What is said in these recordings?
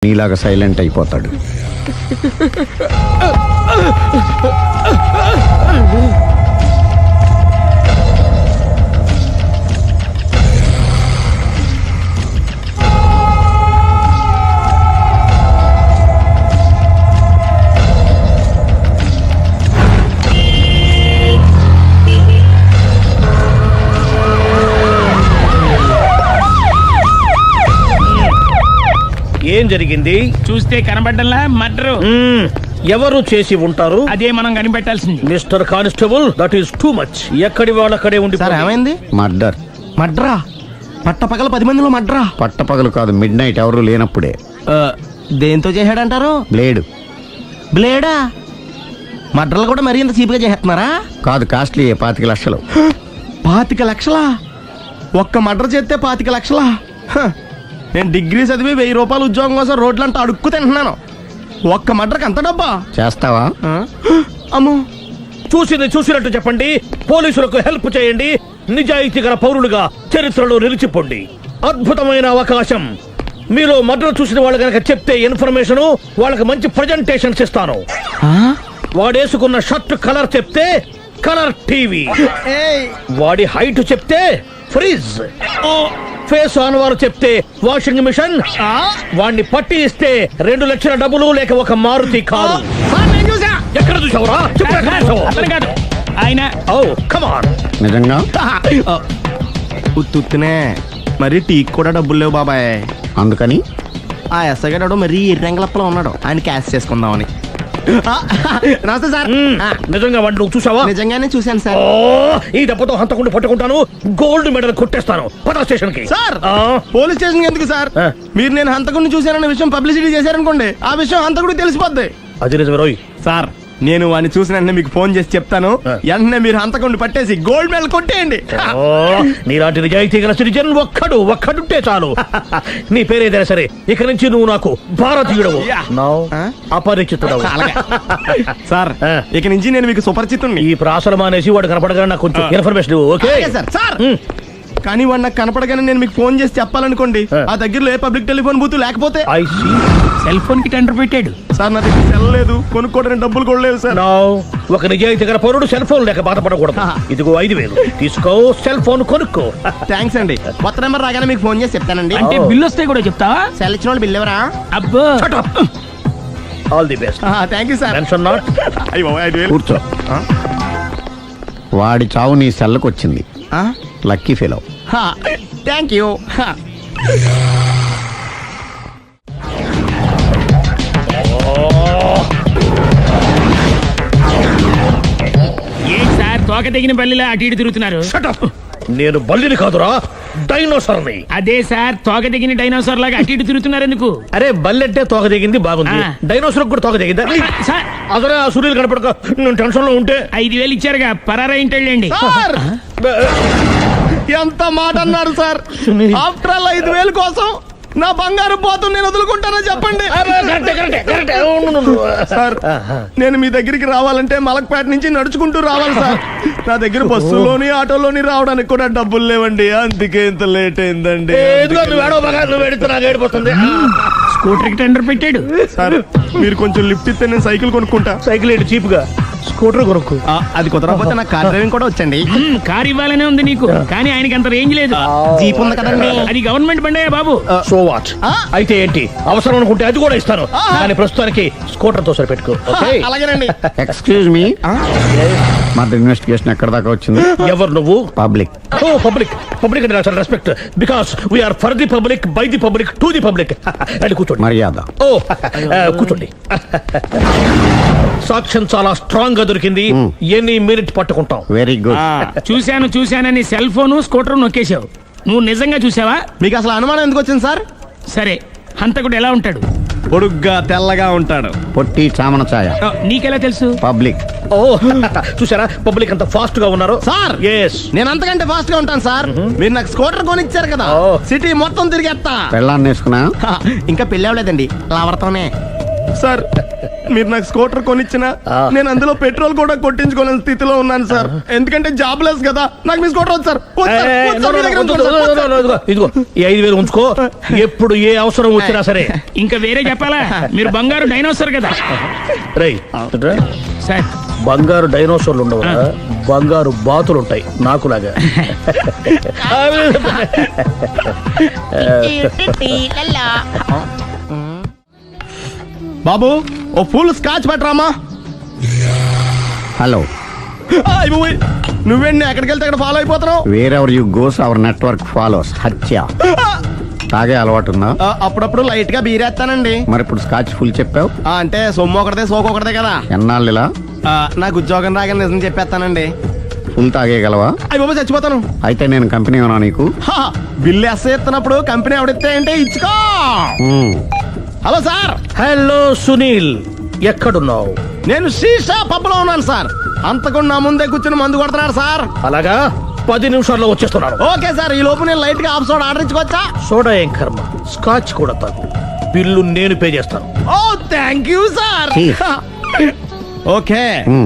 నీలాగా సైలెంట్ అయిపోతాడు. ఏం జరిగింది? చూస్తే కనబడ్డంలా మర్డరు. ఎవరు చేసి ఉంటారు? అదే మనం కనిపెట్టాల్సింది. Mister constable, that is too much. ఎక్కడి వాళ్ళక్కడే ఉండి. సార్ ఏమైంది? మర్డర్. మడ్రా? పట్టపగల 10 మందిలో మడ్రా? పట్టపగలు కాదు, మిడ్ నైట్ ఎవరు లేనప్పుడే. దేంతో చేశాడంటారు? బ్లేడ్. బ్లేడా? మడ్రలు కూడా మరీ ఇంత చీప్గా చేస్తున్నారా? కాదు, కాస్ట్లీ 25 లక్షలు. 25 లక్షలా? ఒక్క మడ్ర చేస్తే 25 లక్షలా? నేను డిగ్రీ చదివి 1000 రూపాయలు ఉద్యోగం కోసం రోడ్లంతా అడుక్కు తింటున్నాను. ఒక్క మడ్రకు అంత డబ్బా? చేస్తావా? అమ్మో. చూసింది చూసినట్టు చెప్పండి. పోలీసులకు హెల్ప్ చేయండి. నిజాయితీ గల పౌరులుగా చరిత్రలో నిలిచిపోండి. అద్భుతమైన అవకాశం. మీలో మర్డర్ చూసిన వాళ్ళు కనుక చెప్తే ఇన్ఫర్మేషన్, వాళ్ళకి మంచి ప్రజెంటేషన్స్ ఇస్తాను. వాడేసుకున్న షర్ట్ కలర్ చెప్తే కలర్ టీవీ, వాడి హైట్ చెప్తే ఫ్రిజ్, ఫేస్ ఆన్ వారు చెప్తే వాషింగ్ మిషన్, వాడిని పట్టి ఇస్తే 2 లక్షల డబ్బులు లేక ఒక మారుతి కారు. ఎక్కడ చూసావురా? కాదు ఆయన. Oh come on. నిజంగా? ఉత్తునే మరి టీకి కూడా డబ్బులు లేవు బాబాయ్. అందుకని ఆ ఎస్ఐ గారు మరీ ఎర్రంగలప్పలో ఉన్నాడు, ఆయన క్యాష్ చేసుకుందామని. నమస్తే సార్. నిజంగా వాడిని నువ్వు చూసావా? నిజంగానే చూశాను సార్. ఈ దెబ్బతో హంతకుండా పట్టుకుంటాను, గోల్డ్ మెడల్ కొట్టేస్తాను. పటా స్టేషన్ కి. సార్ పోలీస్ స్టేషన్ ఎందుకు సార్? మీరు నేను హంతకుడిని చూశానన్న విషయం పబ్లిసిటీ చేశారనుకోండి, ఆ విషయం హంతకుడికి తెలిసిపోద్ది. అది నిజమే రోయ్. సార్ నేను వాడిని చూసిన వెంటనే మీకు ఫోన్ చేసి చెప్తాను. వెంటనే మీరు హంతకుడిని పట్టేసి గోల్డ్ మెడల్ కొట్టేయండి. నీలాంటి నిజాయితీ గల సిటిజన్ ఒక్కడుంటే చాలు. నీ పేరేదైనా సరే, ఇక నుంచి నువ్వు నాకు భారతీయుడవు, అపరిచితుడవు. సార్ ఇక నుంచి నేను మీకు సుపరిచితుణ్ణి. ఈ ప్రాసలు మానేసి వాడు కనపడగానే నాకు కొంచెం ఇన్ఫర్మేషన్ ఇవ్వు. Okay sir. సార్ కానీ వాడు నాకు కనపడగానే నేను మీకు ఫోన్ చేసి చెప్పాలనుకోండి, ఆ దగ్గరలో ఏ పబ్లిక్ టెలిఫోన్ బూత్ లేకపోతే. సెల్ ఫోన్ కి టెండర్ పెట్టాడు. సార్ నా దగ్గర సెల్ లేదు, కొనుక్కోవడానికి డబ్బులు కూడా లేవు సార్. ఒక నిజాయితీ గల పౌరుడు సెల్ ఫోన్ లేక బాధపడకూడదు. ఇదిగో 5000 తీసుకో, సెల్ ఫోన్ కొనుక్కో. థ్యాంక్స్ అండి. కొత్త నెంబర్ రాగానే మీకు ఫోన్ చేసి చెప్తానండి. అంటే బిల్లు వస్తే కూడా చెప్తావా? సెల్ ఇచ్చిన వాళ్ళు బిల్ ఎవరా? అబ్బో. All the best. Thank you sir. Tension not. కూర్చో. వాడి చావు నీ సెల్లకు వచ్చింది. Lucky fellow. Thank you. ఏంటి సార్ తోక తెగిన బల్లిలా అటు ఇటు తిరుగుతున్నారు? నేను బల్లిని కాదురా, డైనోసార్ని. అదే సార్ తోక తెగిన డైనోసార్ లాగా అటు ఇటు తిరుగుతున్నారు ఎందుకు? అరే బల్లెట్టే తోక దిగింది బాగుంది, డైనోసార్ కూడా తోక దిగిందా? అదరే ఆ సూర్యులు కనపడక నేను టెన్షన్ లో ఉంటే 5000 ఇచ్చారుగా, పరారా ఇంటండి. ఎంత మాట అన్నారు సార్? ఆఫ్టర్ ఆల్ 5000 కోసం నా బంగారు పోతు నేను వదులుకుంటానో చెప్పండి సార్. నేను మీ దగ్గరికి రావాలంటే మలక్పేట నుంచి నడుచుకుంటూ రావాలి సార్. నా దగ్గర బస్సులోని ఆటోలోని రావడానికి కూడా డబ్బులు లేవండి, అందుకే ఇంత లేట్ అయిందండి. స్కూటర్ కి టెండర్ పెట్టాడు సార్. మీరు కొంచెం లిఫ్ట్ ఇస్తే నేను సైకిల్ కొనుక్కుంటా. సైకిల్ ఏంటి చీప్ గా, స్కూటర్ కొనుక్కు. అది కుదరకపోతే నాకు కార్ డ్రైవింగ్ కూడా వచ్చండి. కార్ ఇవ్వాలనే ఉంది నీకు, కానీ ఆయనకి అంత రేంజ్ లేదు. జీప్ ఉంది కదండి. అది గవర్నమెంట్ బండే బాబు. So what? అయితే ఏంటి, అవసరం అనుకుంటే అది కూడా ఇస్తాను, కానీ ప్రస్తుతానికి స్కూటర్ తో సరిపెట్టుకో. అలాగేనండి. ఎక్స్క్యూజ్ మీ, మర్డర్ ఇన్వెస్టిగేషన్ ఎక్కడ దాకా వచ్చింది? ఎవరు నువ్వు? పబ్లిక్. ఓ పబ్లిక్. పబ్లిక్ అంటే చాలా respect, because we are for the public, by the public, to the public. అది కూర్చోండి. మర్యాద. ఓ కూర్చోండి. సాక్ష్యం చాలా స్ట్రాంగ్ గా దొరికింది, ఎన్ని మినిట్ పట్టుకుంటాం. Very good. చూశానని సెల్ ఫోన్ స్కూటర్ నొక్కేశావు. నువ్వు నిజంగా చూసావా? మీకు అసలు అనుమానం ఎందుకు వచ్చింది సార్? సరే, హంతకుడు ఎలా ఉంటాడు? పొడుగ్గా తెల్లగా ఉంటాడు. పొట్టి చామన ఛాయ. నీకెలా తెలుసు? పబ్లిక్. ఓ చూసారా పబ్లిక్ అంత ఫాస్ట్ గా ఉన్నారు సార్. నేను అంతకంటే ఫాస్ట్ గా ఉంటాను సార్. మీరు నాకు స్కూటర్ కొనిచ్చారు కదా, సిటీ మొత్తం తిరిగేస్తా. పెళ్ళాన్ని వేసుకున్నా? ఇంకా పెళ్ళి అవ్వలేదండి, లావర్తోనే. సార్ మీరు నాకు స్కూటర్ కొనిచ్చిన నేను అందులో పెట్రోల్ కూడా కొట్టించుకోలేని స్థితిలో ఉన్నాను సార్. ఎందుకంటే జాబ్ లెస్ కదా. నాకు మీ స్కూటర్ వద్దు సార్. వద్దు సార్. వద్దు సార్. మీ దగ్గర ఉంచుకోండి సార్. ఇదిగో ఈ 5,000 ఉంచుకో. ఎప్పుడు ఏ అవసరం వచ్చినా సరే. ఇంకా వేరే చెప్పాలా? మీరు బంగారు డైనోసార్ కదా. రై సార్ బంగారు డైనోసార్లు ఉండవు, బంగారు బాతులు ఉంటాయి నాకులాగా. బాబు ఓ ఫుల్ స్కాచ్ పెట్టరామా. హలో, నువ్వేండి ఎక్కడికి వెళ్తే అక్కడ ఫాలో అయిపోతున్నావు. Wherever you goes our network follows. హత్య. తాగే అలవాటు ఉందా? అప్పుడప్పుడు లైట్ గా బీరేస్తానండి. మరి ఇప్పుడు స్కాచ్ ఫుల్ చెప్పావు. అంటే సొమ్ము ఒకటిదే సోకు ఒకటిదే కదా. ఎన్నాళ్ళు ఇలా? నాకు ఉద్యోగం రాగానే నిజం చెప్పేస్తానండి. ఫుల్ తాగేయగలవా? అయ్యి బాబు చచ్చిపోతాను. అయితే నేను కంపెనీ ఉన్నా నీకు. బిల్లు ఎస్ఐ ఎత్తినప్పుడు కంపెనీ ఎవడిస్తే అంటే ఇచ్చుకో. Hello sir. హలో సునీల్, ఎక్కడున్నావు? నేను శీషా పబ్ లో ఉన్నాను సార్. అంతకుండా నా ముందే కూర్చుని మందు కొడుతున్నాడు సార్. అలాగా, 10 నిమిషాల్లో వచ్చేస్తున్నాను. Okay sir. ఈ లోపు నేను లైట్ గా హాఫ్ సోడా ఆర్డర్ ఇచ్చుకోవచ్చా? సోడా ఏం కర్మ, స్కాచ్ కూడా తాగు. బిల్లు నేను పే చేస్తాను. ఓ థ్యాంక్ యూ సార్. ఓకే,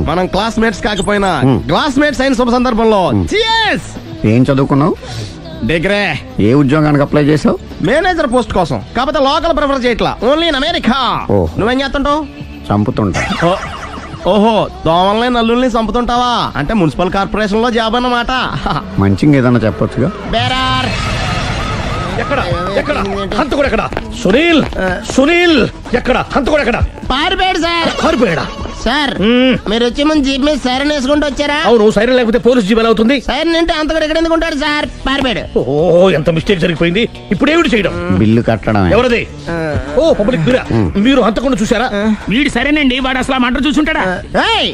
మనం క్లాస్మేట్స్ కాకపోయినా క్లాస్మేట్స్ అయిన శుభ సందర్భంలో cheers. ఏం చదువుకున్నావు? డిగ్రీ. ఏ ఉద్యోగానికి అప్లై చేసావు? మేనేజర్ పోస్ట్ కోసం. కాకపోతే లోకల్ ప్రిఫర్ చేయట్లా, ఓన్లీ ఇన్ అమెరికా. ఓ. నువ్వేం చేస్తుంటావు? చంపుతుంటా. ఓహో, దోమల్ని నల్లుల్ని చంపుతుంటావా? అంటే మున్సిపల్ కార్పొరేషన్ లో జాబ్ అన్నమాట. మంచిగా ఏదన్నా చెప్పొచ్చుగా. బేరార్. ఎక్కడ ఎక్కడ హంతకుడు ఎక్కడ? సునీల్, సునీల్ ఎక్కడ? హంతకుడు ఎక్కడ? పారిపోయాడు సార్. కారిపోయాడా? సార్ మీరు వచ్చే ముందు జీప్ మీద సైరన్ వేసుకుంటూ వచ్చారా? అవును, సైరన్ లేకపోతే పోలీస్ జీవన్ అవుతుంది. సైరన్ అంటే అంతకుడు ఎక్కడ ఎందుకు ఉంటాడు సార్? పారిపోయాడు. ఓ, ఎంత మిస్టేక్ జరిగిపోయింది. ఇప్పుడు ఏమిటి చేయడం? బిల్లు కట్టడమే. ఎవరది? ఓ, పబ్లిక్ మీరా? మీరు హంతకుండా చూసారా? వీడు సరేనండి, వాడు అసలు ఆ మంట చూసుంటాడా? ఏయ్,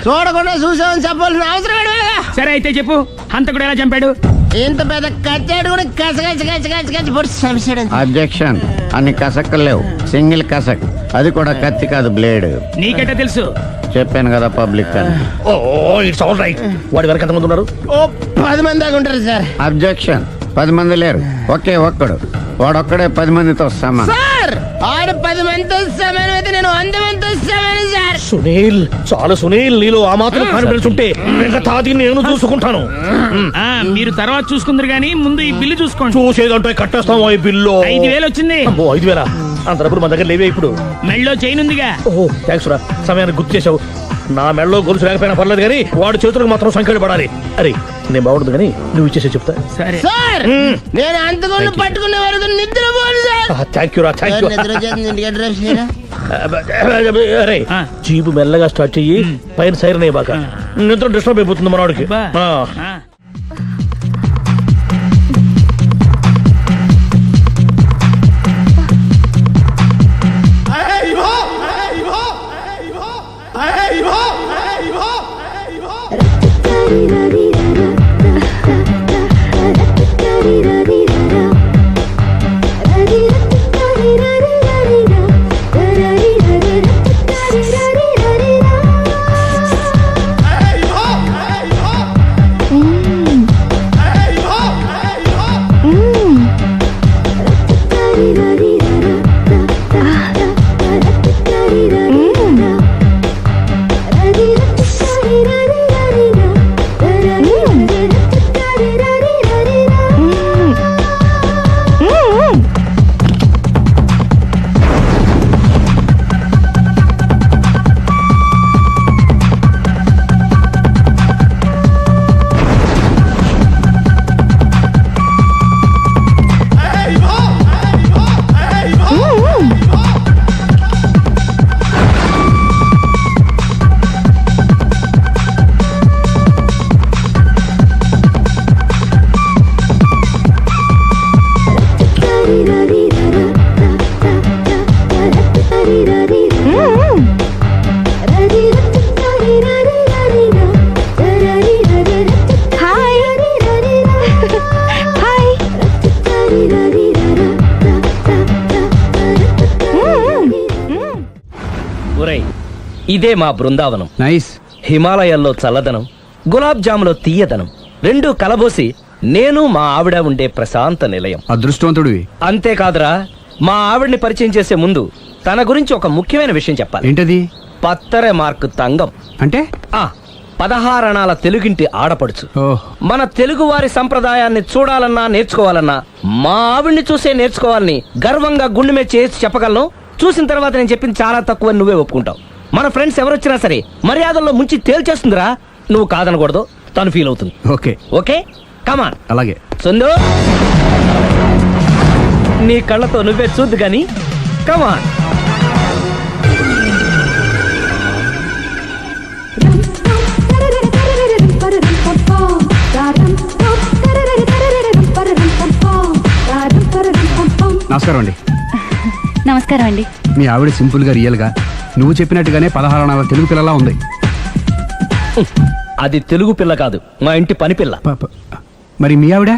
చూడకుండా చూసామని చెప్పాల్సిన అవసరం ఏంటి? సరే అయితే చెప్పు, హంతకుడు ఎలా చంపాడు? ఇంత పెద్ద కచ్చాడు కూడా కచ్చ పొడి సమస్యడు. అబ్జెక్షన్. అన్ని కసక్కులు లేవు, సింగిల్ కసక్. అది కూడా కత్తి కాదు, బ్లేడ్. నీకెట్టా తెలుసు? చెప్పాను కదా పబ్లిక్ అని. ఓ, ఇట్స్ ఆల్ రైట్. వాడి వరకు ఎంతమంది ఉన్నారు? ఓ 10 మంది దాకా ఉంటారు సార్. అబ్జెక్షన్. 10 మంది లేరు, ఒకే ఒక్కడు. వాడొక్కడే 10 మందితో సమానం. సార్ ఆడు 10 మందితో సమానం అయితే నేను 100 మందితో సమానం సార్. సునీల్, చాలు సునీల్, నీలో ఆ మాత్రం కాన్ఫిడెన్స్ ఉంటే మిగతాది నేను చూసుకుంటాను. మీరు తర్వాత చూసుకుందరు గానీ ముందు ఈ బిల్లు చూసుకోండి. చూసేదంటే కట్టేస్తాం ఈ బిల్లు. 5,000 వచ్చింది. 5,000? అంత డబ్బులు మన దగ్గర లేవే ఇప్పుడు. మెళ్ళో చైన్ ఉందిగా. ఓహో, థ్యాంక్స్ రా, సమయానికి గుర్తు చేసావు. నా మెడలో గొలుసు లేకపోయినా పర్లేదు కానీ వాడి చేతులకు మాత్రం సంఖ్యలు పడాలి. అరే, నేను బాగుంటుంది కానీ నువ్వు ఇచ్చేసే చెప్తా. సరే సార్ నేను అంతకుండా పట్టుకునే వరకు నిద్రపోను సార్. థ్యాంక్ యూ రా, థ్యాంక్ యూ. నిద్ర చేస్తుంది ఇంటికి డ్రైవ్ చేయరా? అరే, జీపు మెల్లగా స్టార్ట్ చెయ్యి, పైన సైరన్ అయ్యాక నిద్ర డిస్టర్బ్ అయిపోతుంది మనవాడికి. బా. ఇదే మా బృందావనం. నైస్. హిమాలయాల్లో చల్లదనం, గులాబ్ జాములో తీయదనం రెండూ కలబోసి నేను మా ఆవిడ ఉండే ప్రశాంత నిలయం. అదృష్టవంతుడివి. అంతేకాదురా, మా ఆవిడ్ని పరిచయం చేసే ముందు తన గురించి ఒక ముఖ్యమైన విషయం చెప్పాలి. ఏంటది? పత్తరె మార్కు తంగం. అంటే 16 అణాల తెలుగింటి ఆడపడుచు. ఓహ్, మన తెలుగు వారి సంప్రదాయాన్ని చూడాలన్నా నేర్చుకోవాలన్నా మా ఆవిడ్ని చూసే నేర్చుకోవాలని గర్వంగా గుండె మీద చేసి చెప్పగలను. చూసిన తర్వాత నేను చెప్పింది చాలా తక్కువ నువ్వే ఒప్పుకుంటావు. మన ఫ్రెండ్స్ ఎవరొచ్చినా సరే మర్యాదల్లో ముంచి తేల్చేస్తుందిరా. నువ్వు కాదనకూడదు, తను ఫీల్ అవుతుంది. Okay okay come on. అలాగే. సుందు, నీ కళ్ళతో నువ్వే చూద్దు గాని కమాన్. నమస్కారం అండి. నమస్కారం అండి. మీ ఆవిడ సింపుల్ గా రియల్ గా నువ్వు చెప్పినట్టుగానే 16 అణాల తెలుగు పిల్లలా ఉంది. అది తెలుగు పిల్ల కాదు, మా ఇంటి పని పిల్ల. మరి మీ ఆవిడ?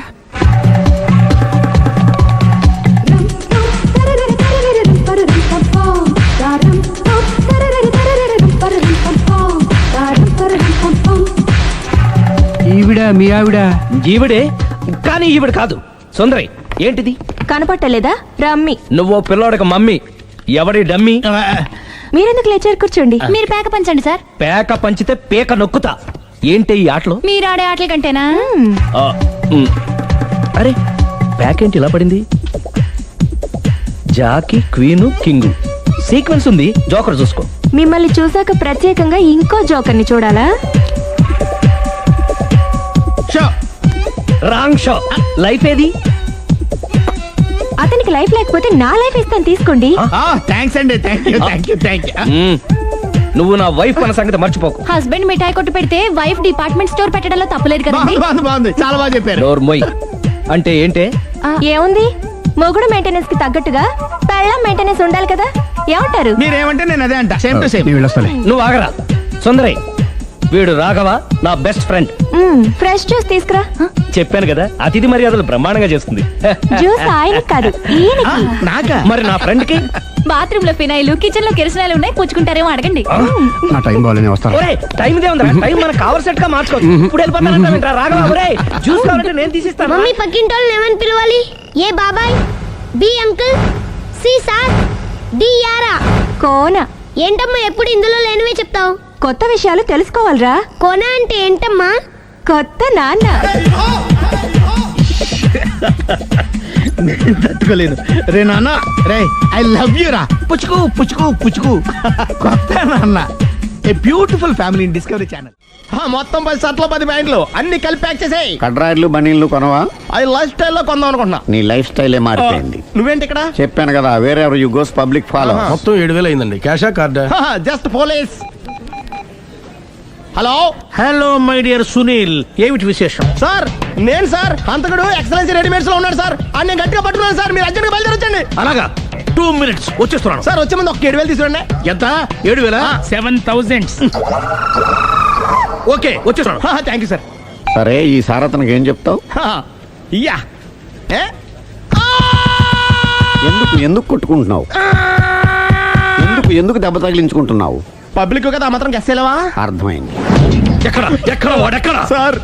ఈవిడ మీ ఆవిడ? ఈవిడే, కానీ ఈవిడ కాదు. సుందరి, ఏంటిది కనపట్టలేదా? రమ్మి. నువ్వు పిల్లోడికి మమ్మీ. ఎవడి డమ్మీ? మీరెందుకు లేచారు? కూర్చోండి. మీరు పేక పంచండి సార్. పేక పంచితే పేక నొక్కుతా. ఏంటి ఈ ఆటలు? మీరు ఆడే ఆటల కంటేనా? ఆ, అరే పేకేంటి ఇలా పడింది? జాకి, క్వీను, కింగు సీక్వెన్స్ ఉంది. జోకర్ చూసుకో. మిమ్మల్ని చూసాక ప్రత్యేకంగా ఇంకో జోకర్ని చూడాలా? Wrong show. లైఫ్ ఏది? అతనికి లైఫ్ లేకపోతే నా లైఫ్ ఇస్తాను, తీసుకోండి. థ్యాంక్స్ అండి. Thank you. నువ్వు నా వైఫ్ అన్న సంగతి మర్చిపోకు. హస్బెండ్ మిఠాయి కొట్టు పెడితే వైఫ్ డిపార్ట్మెంట్ స్టోర్ పెట్టడంలో తప్పలేదు కదండి. బాగుంది, చాలా బాగా చెప్పారు. డోర్ మొయ్. అంటే ఏంటే? ఏముంది, మొగుడు మెయింటెనెన్స్ కి తగ్గట్టుగా పెళ్ళం మెయింటెనెన్స్ ఉండాలి కదా. ఏమంటారు? మీరేమంటే నేను అదే అంట. Same to same. నేను వెళ్ళొస్తాలే. నువ్వు ఆగరా. సుందరి, వీడు రాఘవ, నా బెస్ట్ ఫ్రెండ్. ఫ్రెష్ జ్యూస్ తీసుకురా. చెప్పాను కదా, అతిథి మర్యాదలు బ్రహ్మాండంగా చేస్తుంది. జ్యూస్ ఆయనకి కాదు, ఈయనకి. నాకా? మరి నా ఫ్రెండ్ కి? బాత్రూమ్ లో ఫినాయిల్, కిచెన్ లో కిరసనాయిలు ఉన్నాయి, పుచ్చుకుంటారేమో అడగండి. నా టైం బాగాలేదు, నేను వస్తాను. ఒరే టైం ఇదే ఉందా? టైం మనకు కవర్ సెట్ గా మార్చుకోవచ్చు. ఇప్పుడు వెళ్ళిపోతానంటా రాఘవ. ఒరే జ్యూస్ కావాలంటే నేను తీసిస్తాను. మమ్మీ పక్కింటోళ్ళని ఏమని పిలవాలి? ఏ బాబాయ్, B uncle, C sir, D యారా. కోన. ఏంటమ్మా ఎప్పుడు ఇందులో లేనివే చెప్తావు? కొత్త విషయాలు తెలుసుకోవాలిరా. కోన అంటే ఏంటమ్మా? కొత్త నాన్న. తట్టుకోలేదు రే నాన్న. రే ఐ లవ్ యూ రా. పుచ్చుకు పుచ్చుకు పుచ్చుకు. కొత్త నాన్న. A beautiful family in discovery channel. మొత్తం 10 షర్ట్లు 10 ప్యాంట్లు అన్ని కలిపి ప్యాక్ చేసేయ్. కడ్రాయిలు బనీళ్లు కొనవా? అది లైఫ్ స్టైల్లో కొందాం అనుకుంటున్నా. నీ లైఫ్ స్టైలే మారిపోయింది. నువ్వేంటి ఇక్కడ? చెప్పాను కదా, వేరే ఎవరు యు గోస్ పబ్లిక్ ఫాలో. మొత్తం 7,000 అయిందండి. క్యాషా కార్డా? Just police. Hello hello my dear Sunil, ఏమిటి విశేషం? సార్, నేను సార్ హంతకుడు ఎక్సలెన్సీ రెడీమేడ్స్ లో ఉన్నాడు సార్. అని నేను గట్టిగా పట్టుకున్నాను సార్. మీరు అర్జెంట్గా బయలుదేరొచ్చండి. అలాగా, 2 minutes వచ్చేస్తున్నాను. సార్ వచ్చే ముందు ఒక 7,000 తీసుకురండి. ఎంత? 7,000? 7,000. ఓకే వచ్చేస్తున్నాను. Thank you sir. సరే, ఈ సారతనకి ఏం చెప్తావు? ఇయ్యా. ఏ? ఎందుకు కొట్టుకుంటున్నావు? ఎందుకు దెబ్బ తగిలించుకుంటున్నావు? పబ్లిక్ కదా మాత్రం గెస్సేలేవా? అర్థమైంది. ఎక్కడ వాడెక్కడ? సార్,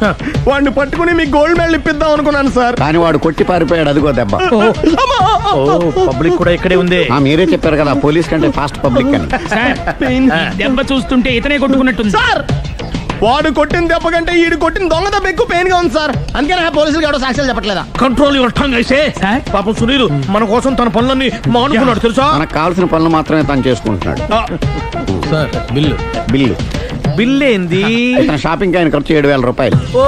వాడిని పట్టుకుని మీకు గోల్డ్ మెడల్ ఇప్పిద్దాం అనుకున్నాను సార్. కానీ వాడు కొట్టి పారిపోయాడు. అదిగో దెబ్బ. పబ్లిక్ కూడా ఇక్కడే ఉంది. మీరే చెప్పారు కదా, పోలీస్ కంటే ఫాస్ట్ పబ్లిక్ అని. సార్, దెబ్బ చూస్తుంటే ఇతనే కొట్టుకున్నట్టుంది. సార్, వాడు కొట్టిన దెబ్బ కంటే ఈడు కొట్టిన దొంగ దెబ్బ ఎక్కువ పెయిన్ గా ఉంది సార్. అందుకని పోలీసులకు ఎవడో సాక్ష్యాలు చెప్పట్లేదా? కంట్రోల్ యువర్ టంగ్ అయితే. సార్? పాపం సునీల్ మన కోసం తన పనులన్నీ మానుకున్నాడు తెలుసా? మనకు కావాల్సిన పనులు మాత్రమే తను చేసుకుంటున్నాడు. Sir bill. బిల్లు బిల్ ఏంది? ఇతను షాపింగ్ ఆయన ఖర్చు 7,000 రూపాయలు. ఓ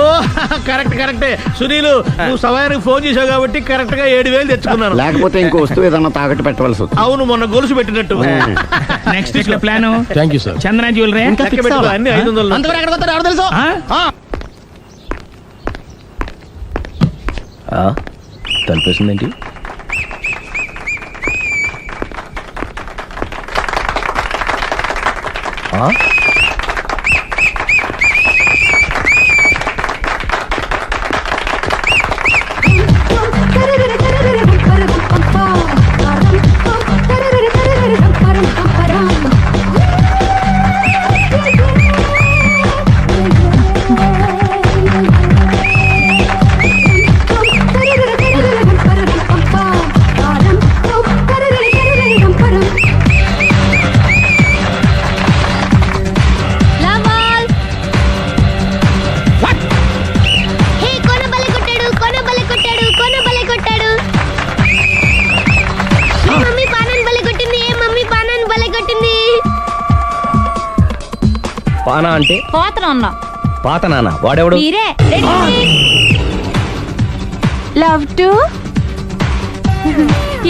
కరెక్టే సునీల్, నువ్వు సమయానికి ఫోన్ చేసావు కాబట్టి కరెక్ట్ గా 7,000 తెచ్చుకున్నాను. లేకపోతే ఇంకో వస్తువు ఏదన్నా తాకట్టు పెట్టవలసి వస్తుంది. అవును, మొన్న గొలుసు పెట్టినట్టు. నెక్స్ట్ వీక్ లో plan thank you sir. Chandana jewellery. లెక్క పెట్టుకో, అన్ని 500. అంతవరకు ఎక్కడ పోతారు ఎవరు తెలుసు? తలిపేసిందేంటి? పానా అంటే పోతన అన్నా పాత నాన్న వాడెవడు మీరే లవ్ టు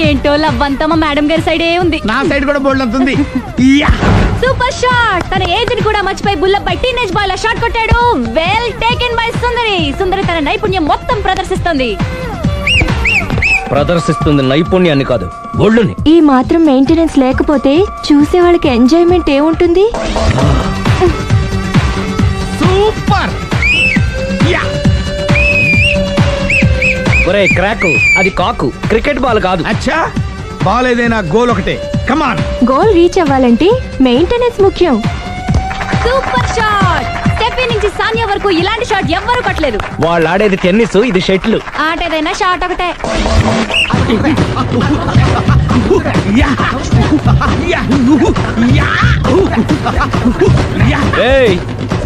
ఏంటో లవ్ అంతా మా మేడం గారి సైడే ఉంది. నా సైడ్ కూడా బోల్డ్ అంతుంది. Super shot. తన ఏజ్ ని కూడా మర్చిపోయి బుల్లపై టీనేజ్ బాయ్ లా షాట్ కొట్టాడు. Well taken by Sundari. Sundari తన నైపుణ్యం మొత్తం ప్రదర్శిస్తుంది. ప్రదర్శిస్తుంది నైపుణ్యాన్ని కాదు, ఒళ్ళుని. ఈ మాత్రం మెయింటెనెన్స్ లేకపోతే చూసే వాళ్ళకి ఎంజాయ్మెంట్ ఏముంటుంది? సూపర్. ఒరే క్రాకు, అది కాకు, క్రికెట్ బాల్ కాదు. అచ్చా, బాల్ ఏదైనా గోల్ ఒకటే. కమాన్. గోల్ రీచ్ అవ్వాలంటే మెయింటెనెన్స్ ముఖ్యం. Super shot. స్టెఫీ నుంచి సానియా వరకు ఇలాంటి షాట్ ఎవ్వరూ కొట్టలేదు. వాళ్ళు ఆడేది టెన్నిస్, ఇది షటిల్. ఆట ఏదైనా షాట్ ఒకటే. ఏయ్,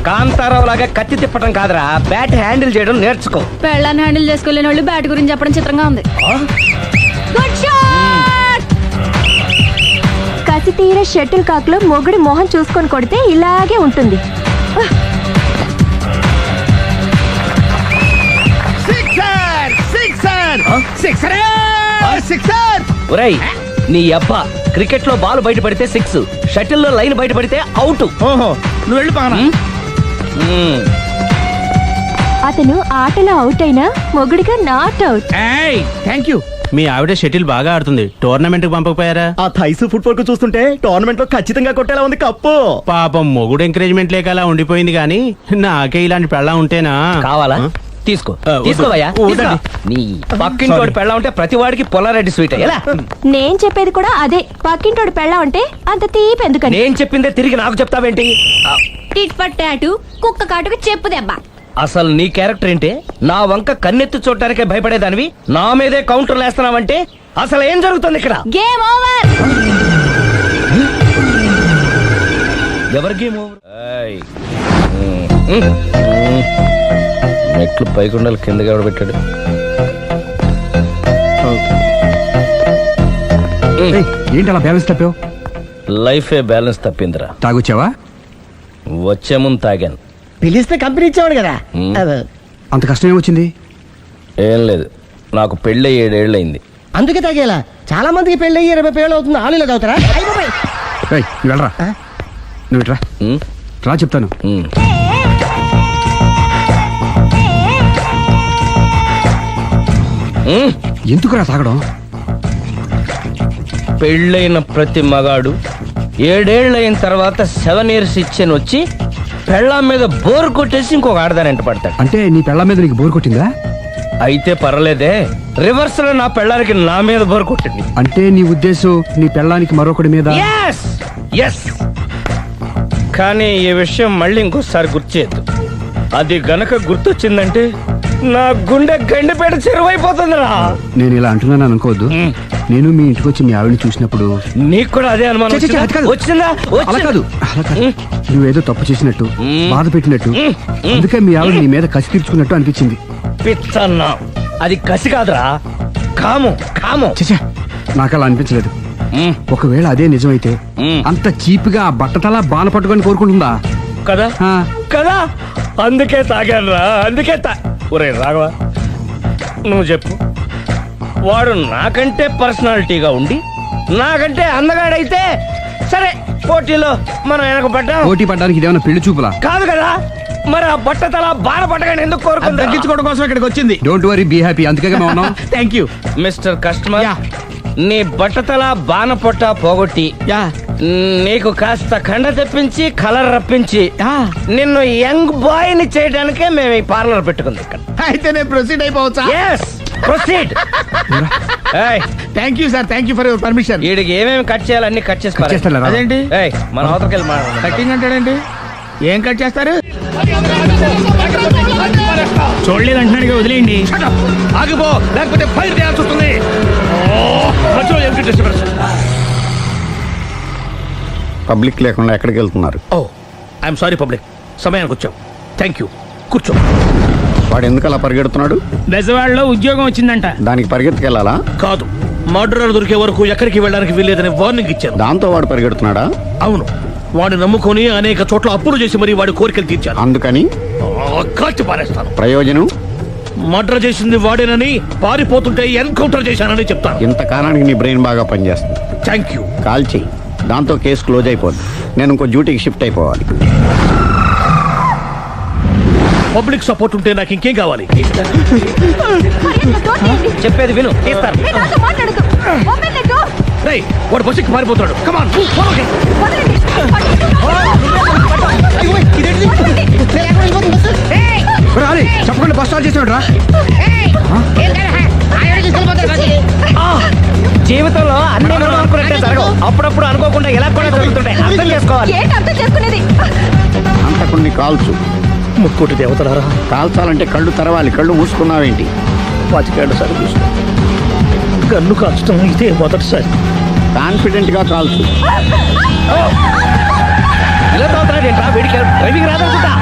కాంతారావు లాగా కత్తి తిప్పటం కాదురా, బ్యాట్ హ్యాండిల్ చేయడం నేర్చుకో. పెళ్ళాన్ని హ్యాండిల్ చేసుకోలేని వాళ్ళు బ్యాట్ గురించి చెప్పడం చిత్రంగా ఉంది. Good shot. కసి తీర షటిల్ కాక్ లో మొగుడి మొహం చూసుకొని కొడితే ఇలాగే ఉంటుంది. ఒరేయ్, నీ అబ్బా, క్రికెట్ లో బాల్ బయట పడితే 6, షటిల్ లో లైన్ బయట పడితే అవుట్. ఓహో, నువ్వు వెళ్ళి పానా. అతను ఆటలో అవుట్ అయినా మొగుడిగా నాట్ అవుట్. Thank you. మీ ఆవిడ షటిల్ బాగా ఆడుతుంది, టోర్నమెంట్ కి పంపకపోయారా? ఆ థైస్ ఫుట్బాల్ కు చూస్తుంటే టోర్నమెంట్ లో ఖచ్చితంగా కొట్టేలా ఉంది కప్పు. పాపం మొగుడు ఎంకరేజ్మెంట్ లేక అలా ఉండిపోయింది గానీ నాకే ఇలాంటి పెళ్ళా ఉంటేనా. కావాలా? తీసుకో, వద్దు. తీసుకోవయ్యా. వద్దండి. నీ పక్కింటోడి పెళ్ళ ఉంటే ప్రతి వాడికి పొలారెడ్డి స్వీట్ ఎలా? నేను చెప్పేది కూడా అదే. పక్కింటోడు పెళ్ళా ఉంటే అంత తీపి ఎందుకని? నేను చెప్పిందే తిరిగి నాకు చెప్తావేంటి? టిట్ ఫర్ టాటు, కుక్క కాటుకు చెప్పు దెబ్బ. అసలు నీ క్యారెక్టర్ ఏంటి? నా వంక కన్నెత్తి చూడటానికే భయపడేదానివి నా మీదే కౌంటర్ వేస్తున్నావంటే అసలు ఏం జరుగుతుంది ఇక్కడ? Game over. ఎవరి గేమ్ ఓవర్? మెట్లు పైకుండలు కిందకి ఎవడ పెట్టాడు? ఏంటి అలా బ్యాలెన్స్ తప్పావు? లైఫే బ్యాలెన్స్ తప్పిందిరా. తాగొచ్చావా? వచ్చే ముందు తాగాను. పిలిస్తే కంపెనీ ఇచ్చేవాడు కదా. అంత కష్టం ఏమొచ్చింది? ఏం లేదు, నాకు పెళ్ళి 7 ఏళ్ళయింది. అందుకే తాగేలా. చాలా మందికి పెళ్ళి 20 ఏళ్ళు అవుతుంది. ఆలు ఇలా తాగుతారా? ఏయ్, నువ్వు వెళ్ళరా. నువ్వు ఇట్రా రా, చెప్తాను. ఎందుకురా తాగడం? పెళ్ళైన ప్రతి మగాడు 7 ఏళ్ళైన తర్వాత 7 years ఇచ్చాను వచ్చి పెళ్ళాం మీద బోర్ కొట్టేసి ఇంకొక ఆడదానంట పడతాడు. అంటే నీ పెళ్ళ మీద నీకు బోర్ కొట్టిందా? అయితే పర్లేదే, రివర్స్ లో నా పెళ్ళానికి నా మీద బోర్ కొట్టింది. అంటే నీ ఉద్దేశం నీ పెళ్ళానికి మరొకటి మీద? Yes. కానీ ఈ విషయం మళ్ళీ ఇంకోసారి గుర్తు చేయద్దు. అది గనక గుర్తొచ్చిందంటే నా గుండె గండిపేట చెరువైపోతుందిరా. నేను ఇలా అంటున్నాను అనుకోవద్దు. నేను మీ ఇంటికి వచ్చి మీ ఆవిడని చూసినప్పుడు నీకు కూడా అదే అనుమానం ఛీ, ఛీ, అది కాదు. వచ్చిందా? అలా కాదు, అలా కాదు. నువ్వేదో తప్పు చేసినట్టు, బాధ పెట్టినట్టు, అందుకే మీ ఆవిడ నీ మీద కసి తీర్చుకున్నట్టు అనిపించింది. పిచ్చన్నా, అది కసి కాదురా, కాము. చచ్చా, నాకు అలా అనిపించలేదు. ఒకవేళ అదే నిజమైతే అంత చీప్ గా బట్టతలా బాణ పట్టుకొని కోరుకుంటుందా? కదా ఆ. కదా, అందుకే తాగాను రా, అందుకే ఒరే రాఘవ, నువ్వు చెప్పు, వాడు నాకంటే పర్సనాలిటీగా ఉండి నాకంటే అందగాడైతే సరే, పోటీలో మనం వెనక పడ్డాం. పోటీ పడ్డానికి ఇదేమన్నా పెళ్లి చూపులా? కాదు కదా, మరి ఆ బట్టతల బాణ పట్టగానే ఎందుకు కోరుకుంది? తగ్గించుకోవడం కోసం ఇక్కడికి వచ్చింది. Don't worry, be happy. అందుకే మేము ఉన్నాం. Thank you. మిస్టర్ కస్టమర్, నీ బట్టతల బాణ పొట్ట పోగొట్టి నీకు కాస్త కండ తెప్పించి కలర్ రప్పించి నిన్ను యంగ్ బాయ్ ని చేయడానికే మేము ఈ పార్లర్ పెట్టుకుంది ఇక్కడ. అయితే నేను ప్రొసీడ్ అయిపోవచ్చా? Yes, proceed. Thank you sir, thank you for your permission. వీడికి ఏమేమి కట్ చేయాలి అన్ని కట్ చేసి పారేయ్. చేస్తానురా. అదేంటి మన అవతలకి వెళ్ళి మాట్లాడదాం. కటింగ్ అంటాడండి? ఏం కట్ చేస్తారు? చూడలేదు అంటున్నాడుగా, వదిలేయండి. ఆగిపో, లేకపోతే ఫైర్ చేయాల్సి వస్తుంది. పబ్లిక్ లేకుండా ఎక్కడికి వెళ్తున్నారు? ఐఎమ్ సారీ పబ్లిక్, సమయానికి వచ్చాం. థ్యాంక్ యూ, కూర్చో. వాడు ఎందుకు అలా పరిగెడుతున్నాడు? బెజవాడలో ఉద్యోగం వచ్చిందంట. దానికి పరిగెత్తుకెళ్ళాలా? కాదు, మర్డరర్ దొరికే వరకు ఎక్కడికి వెళ్ళడానికి వీల్లేదని వార్నింగ్ ఇచ్చాను. దాంతో వాడు పరిగెడుతున్నాడా? అవును, వాడిని నమ్ముకొని అనేక చోట్ల అప్పులు చేసి మరి వాడి కోరికలు తీర్చాను. అందుకని కాల్చి పారేస్తాను. ప్రయోజనం? మర్డర్ చేసింది వాడేనని, పారిపోతుంటే ఎన్కౌంటర్ చేశానని చెప్తాను. ఇంతకాలానికి నీ బ్రెయిన్ బాగా పనిచేస్తుంది. Thank you. కాల్ చెయ్యి, దాంతో కేసు క్లోజ్ అయిపోద్ది. నేను ఇంకో డ్యూటీకి షిఫ్ట్ అయిపోవాలి. పబ్లిక్ సపోర్ట్ ఉంటే నాకు ఇంకేం కావాలి? చెప్పేది విను, తీస్తారు. రేయ్, వాడు బస్సుకి పారిపోతాడు. కమాన్, చెప్పకుండా బస్ స్టార్ట్ చేసాడు రా. జీవితంలో అన్ని మనం అనుకున్నట్టే జరగవు. అప్పుడప్పుడు అనుకోకుండా ఎలా కూడా జరుగుతుంటాయి. అర్థం చేసుకోవాలి. అంతకుని కాల్చు. ముక్కోటి దేవతలారా, కాల్చాలంటే కళ్ళు తెరవాలి. కళ్ళు మూసుకున్నావేంటి? 25 సార్లు చూసుకో. గన్ను కాల్చడం ఇదే మొదటిసారి. కాన్ఫిడెంట్ గా కాల్చు. ఇలా తోతున్నాడు ఏంట్రా? వీడికి డ్రైవింగ్ రాదనుకుంటా.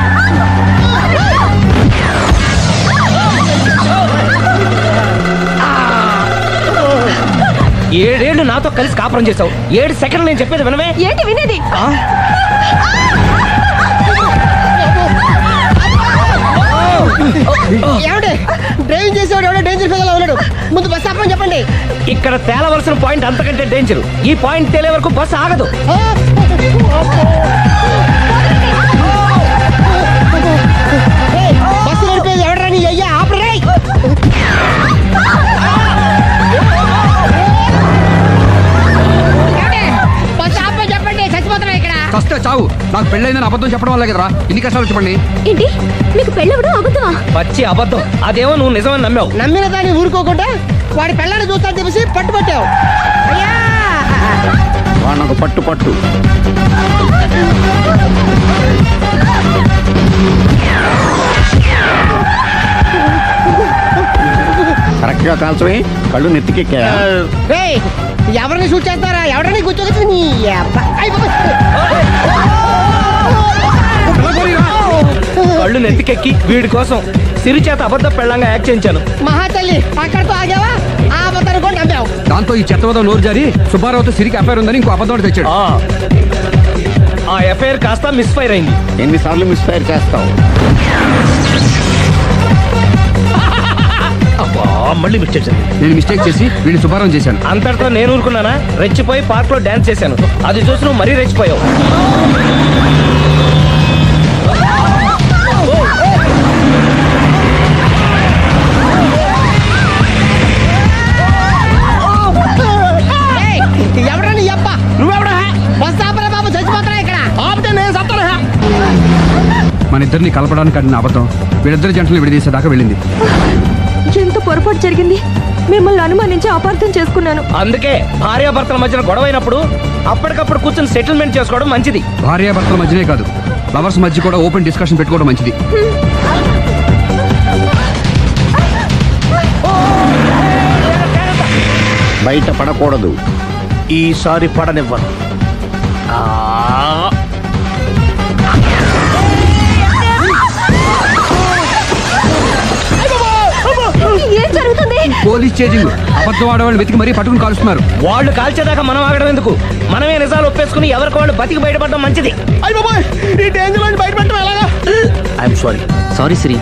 ఏడేళ్లు నాతో కలిసి కాపురం చేసావు. 7 సెకండ్లు నేను చెప్పేది వినవే. ఏంటి వినేది? ఏమంటే డ్రైవింగ్ చేసేవాడు ఎవడో డేంజర్ ఫీల్ ఉన్నాడు. ముందు బస్ ఆపమని చెప్పండి. ఇక్కడ తేలవలసిన పాయింట్ అంతకంటే డేంజర్. ఈ పాయింట్ తేలే వరకు బస్సు ఆగదు. బస్సు నడిపేది ఎవడరాని అయ్యా ఆపరే. బస్ ఆపమని చెప్పండి. చచ్చిపోతున్నా ఇక్కడ. వస్తే చావు. నాకు పెళ్ళైందని అబద్ధం చెప్పడం వల్ల కదరా ఇన్ని కష్టాలు చెప్పండి. ఏంటి మీకు పెళ్ళవడం అబద్ధమా? పచ్చి అబద్ధం. అదేమో నువ్వు నిజమని నమ్మావు. నమ్మిన దాన్ని ఊరుకోకుండా వాడి పెళ్ళాన్ని చూస్తాను తెలిసి పట్టుబట్టావు. అయ్యా వాడినొక పట్టు పట్టు. కరెక్ట్ గా కాల్చవే. కళ్ళు నెత్తికెక్కా. రేయ్, ఎవరిని షూట్ చేస్తారా? ఎవరిని కూర్చోవచ్చు నీ అబ్బా. అయ్ బాబోయ్. కళ్ళు నెత్తికెక్కి వీడి కోసం సిరి చేత అబద్ధ పెళ్ళంగా యాక్ట్ చేయించాను. మహాతల్లి అక్కడితో ఆగావా? ఆ అబద్ధాన్ని కూడా నమ్మావు. దాంతో ఈ చెత్తవదో నోరు జారి సుబ్బారావుతో సిరికి అఫైర్ ఉందని ఇంకో అబద్ధం తెచ్చాడు. ఆ ఎఫ్ఐఆర్ కాస్త మిస్ఫైర్ అయింది. ఎన్నిసార్లు మిస్ఫైర్ చేస్తావు? మళ్ళీ మిస్టేక్ జరిగింది. నేను మిస్టేక్ చేసి వీడిని సుబ్బారావు చేశాను. అంతటితో నేను ఊరుకున్నానా? రెచ్చిపోయి పార్క్ లో డాన్స్ చేశాను. అది చూసి నువ్వు మరీ రెచ్చిపోయావు. ఎవడని అబ్బా? నువ్వెవడా? బస్ ఆపరా బాబు, చచ్చిపోతున్నా ఇక్కడ. ఆపితే నేను సత్తాను. మన ఇద్దరిని కలపడానికి ఆడిన అబద్ధం వీళ్ళిద్దరి జంటలు విడదీసేదాకా వెళ్ళింది. ఎంత పొరపాటు జరిగింది. మిమ్మల్ని అనుమానించి అపార్థం చేసుకున్నాను. అందుకే భార్యాభర్తల మధ్యన గొడవైనప్పుడు అప్పటికప్పుడు కూర్చొని సెటిల్మెంట్ చేసుకోవడం మంచిది. భార్యాభర్తల మధ్యనే కాదు, లవర్స్ మధ్య కూడా ఓపెన్ డిస్కషన్ పెట్టుకోవడం మంచిది. బయట పడకూడదు. ఈసారి పడనివ్వను. ఏం జరుగుతుంది? Police chasing. అబద్ధం ఆడవాళ్ళు వెతికి మరీ పట్టుకుని కాలుస్తున్నారు. వాళ్ళు కాల్చేదాకా మనం ఆగడం ఎందుకు? మనమే నిజాలు ఒప్పేసుకుని ఎవరికి వాళ్ళు బతికి బయటపడడం మంచిది. అయ్య బాబోయ్, ఈ డేంజర్ నుంచి బయటపడటం ఎలాగా? I'm sorry. సారీ శ్రీ.